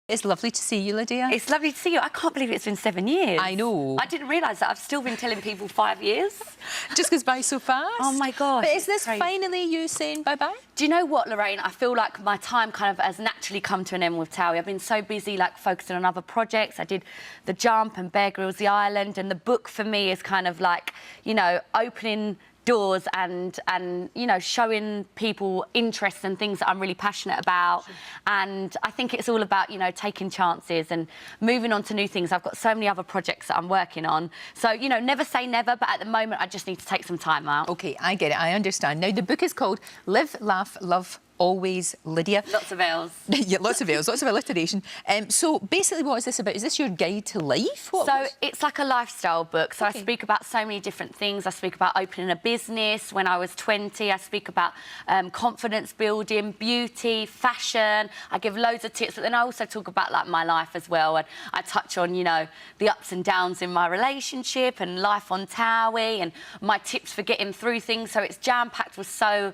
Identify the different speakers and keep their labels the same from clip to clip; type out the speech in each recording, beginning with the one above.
Speaker 1: It's lovely to see you, Lydia.
Speaker 2: It's lovely to see you. I can't believe it's been 7 years.
Speaker 1: I know.
Speaker 2: I didn't realise that. I've still been telling people 5 years.
Speaker 1: Just goes by so fast.
Speaker 2: Oh, my gosh.
Speaker 1: But is this
Speaker 2: crazy.
Speaker 1: finally you saying bye-bye?
Speaker 2: Do you know what, Lorraine? I feel like my time kind of has naturally come to an end with TOWIE. I've been so busy, like, focusing on other projects. I did The Jump and Bear Grylls The Island, and the book for me is kind of like, you know, opening doors and you know, showing people interests and things that I'm really passionate about. Sure. And I think it's all about, you know, taking chances and moving on to new things. I've got so many other projects that I'm working on. So, you know, never say never, but at the moment I just need to take some time out.
Speaker 1: OK, I get it, I understand. Now, the book is called Live, Laugh, Love, Always, Lydia.
Speaker 2: Lots of L's.
Speaker 1: Yeah, lots of L's, lots of alliteration. So basically, what is this about? Is this your guide to life?
Speaker 2: It's like a lifestyle book. So okay. I speak about so many different things. I speak about opening a business when I was 20. I speak about confidence building, beauty, fashion. I give loads of tips, but then I also talk about like my life as well. And I touch on, you know, the ups and downs in my relationship and life on TOWIE and my tips for getting through things. So it's jam-packed with so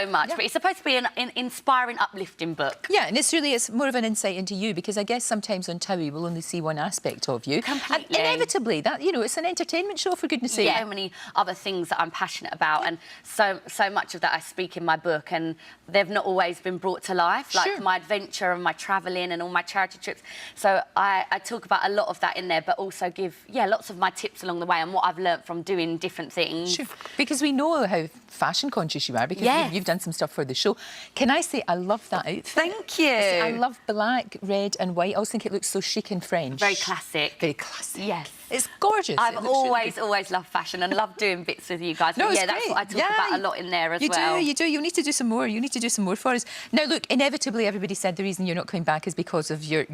Speaker 2: much. Yeah. But it's supposed to be an inspiring, uplifting book.
Speaker 1: Yeah, and it's more of an insight into you, because I guess sometimes on TOWIE we'll only see one aspect of you.
Speaker 2: Completely.
Speaker 1: And inevitably, that, you know, it's an entertainment show, for goodness sake.
Speaker 2: Yeah, so many other things that I'm passionate about, yeah. And so much of that I speak in my book, and they've not always been brought to life, like my adventure and my travelling and all my charity trips. So I talk about a lot of that in there, but also give, yeah, lots of my tips along the way and what I've learnt from doing different things.
Speaker 1: Sure, because we know how fashion conscious you are, because you've done some stuff for the show. Can I say I love that outfit?
Speaker 2: Thank you.
Speaker 1: I love black, red and white. I always think it looks so chic and French.
Speaker 2: Very classic.
Speaker 1: Very classic.
Speaker 2: Yes.
Speaker 1: It's gorgeous.
Speaker 2: I've always loved fashion and loved doing bits with you guys.
Speaker 1: No,
Speaker 2: but yeah,
Speaker 1: great.
Speaker 2: That's what I talk about a lot in there as well.
Speaker 1: You do. You need to do some more. You need to do some more for us. Now, look, inevitably, everybody said the reason you're not coming back is because of your...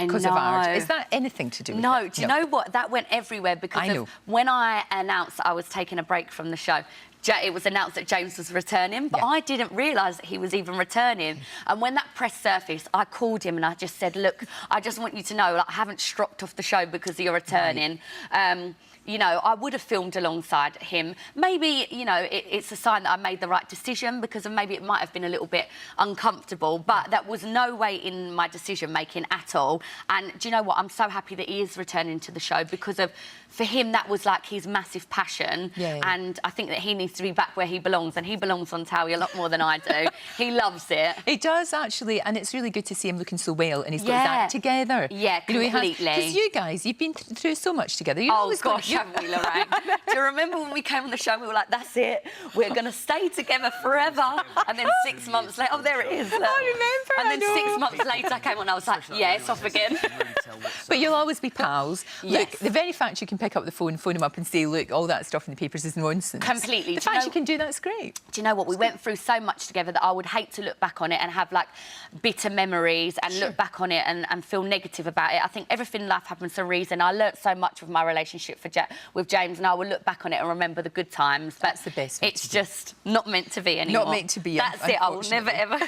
Speaker 1: because of art. Is that anything to do with it?
Speaker 2: Do you know what? That went everywhere because of when I announced that I was taking a break from the show, it was announced that James was returning, but I didn't realise that he was even returning. And when that press surfaced, I called him and I just said, look, I just want you to know, like, I haven't stropped off the show because you're returning. Right. You know, I would have filmed alongside him. Maybe, you know, it's a sign that I made the right decision, because maybe it might have been a little bit uncomfortable, but that was no way in my decision-making at all. And do you know what? I'm so happy that he is returning to the show, because for him, that was like his massive passion. And I think that he needs to be back where he belongs, and he belongs on TOWIE a lot more than I do. He loves it.
Speaker 1: He does, actually, and it's really good to see him looking so well, and he's got his act together.
Speaker 2: Yeah, completely.
Speaker 1: Because you guys, you've been through so much together.
Speaker 2: Oh, gosh, haven't we, Lorraine? Do you remember when we came on the show and we were like, that's it, we're going to stay together forever? And then 6 months later, oh, there it is. Look.
Speaker 1: I remember,
Speaker 2: And then 6 months later, I came on, I was like, yeah, it's off again.
Speaker 1: But you'll always be pals. Look, the very fact you can pick up the phone him up and say, look, all that stuff in the papers is nonsense.
Speaker 2: Completely.
Speaker 1: The fact you can do that's great.
Speaker 2: Do you know what? We went through so much together that I would hate to look back on it and have, like, bitter memories and look back on it and feel negative about it. I think everything in life happens for a reason. I learnt so much with my relationship with James, and I will look back on it and remember the good times. But
Speaker 1: that's the best.
Speaker 2: It's just not meant to be anymore.
Speaker 1: Not meant to be.
Speaker 2: That's it. I will never, ever...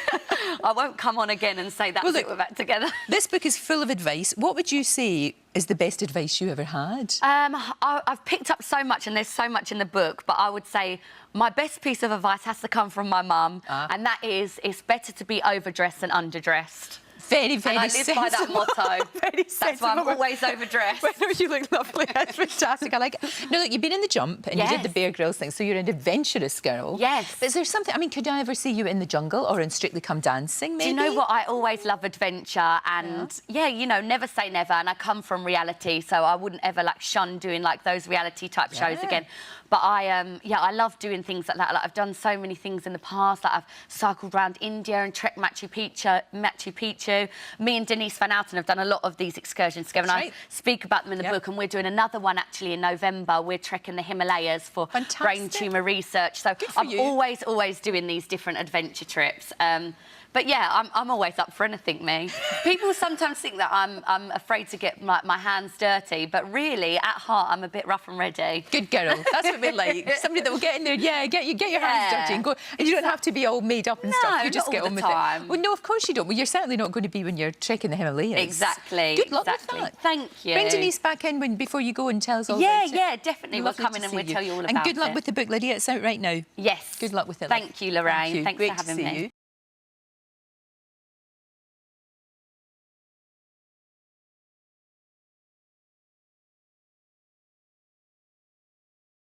Speaker 2: I won't come on again and say that's it, we're back together.
Speaker 1: This book is full of advice. What would you say is the best advice you ever had?
Speaker 2: I've picked up so much, and there's so much in the book, but I would say my best piece of advice has to come from my mum, and that is, it's better to be overdressed than underdressed.
Speaker 1: Very, very
Speaker 2: and I live by that motto.
Speaker 1: Very
Speaker 2: That's why I'm always overdressed.
Speaker 1: Well, you look lovely. That's fantastic. I like it. No, look, you've been in The Jump and you did the Bear Grylls thing, so you're an adventurous girl.
Speaker 2: Yes.
Speaker 1: But is there something... I mean, could I ever see you in the jungle or in Strictly Come Dancing, maybe?
Speaker 2: Do you know what? I always love adventure and, you know, never say never. And I come from reality, so I wouldn't ever, like, shun doing, like, those reality-type shows again. But I love doing things like that. Like, I've done so many things in the past. Like, I've cycled around India and trekked Machu Picchu. Me and Denise Van Outen have done a lot of these excursions together, and I speak about them in the book, and we're doing another one actually in November. We're trekking the Himalayas for brain tumour research. So I'm always doing these different adventure trips. But yeah, I'm always up for anything, me. People sometimes think that I'm afraid to get my hands dirty, but really, at heart, I'm a bit rough and ready.
Speaker 1: Good girl. That's what we like. Somebody that will get in there, get your hands dirty and go. And you don't have to be all made up and stuff. You just get on with it. Well, no, of course you don't. Well, you're certainly not going to be when you're trekking the Himalayas.
Speaker 2: Exactly.
Speaker 1: Good luck with that.
Speaker 2: Thank you.
Speaker 1: Bring Denise back in before you go and tell us all about it.
Speaker 2: Yeah, definitely. We'll come in and we'll tell you all about it.
Speaker 1: And good luck with the book, Lydia. It's out right now.
Speaker 2: Yes.
Speaker 1: Good luck with it.
Speaker 2: Thank you, Lorraine.
Speaker 1: Thank you.
Speaker 2: Thanks for having me.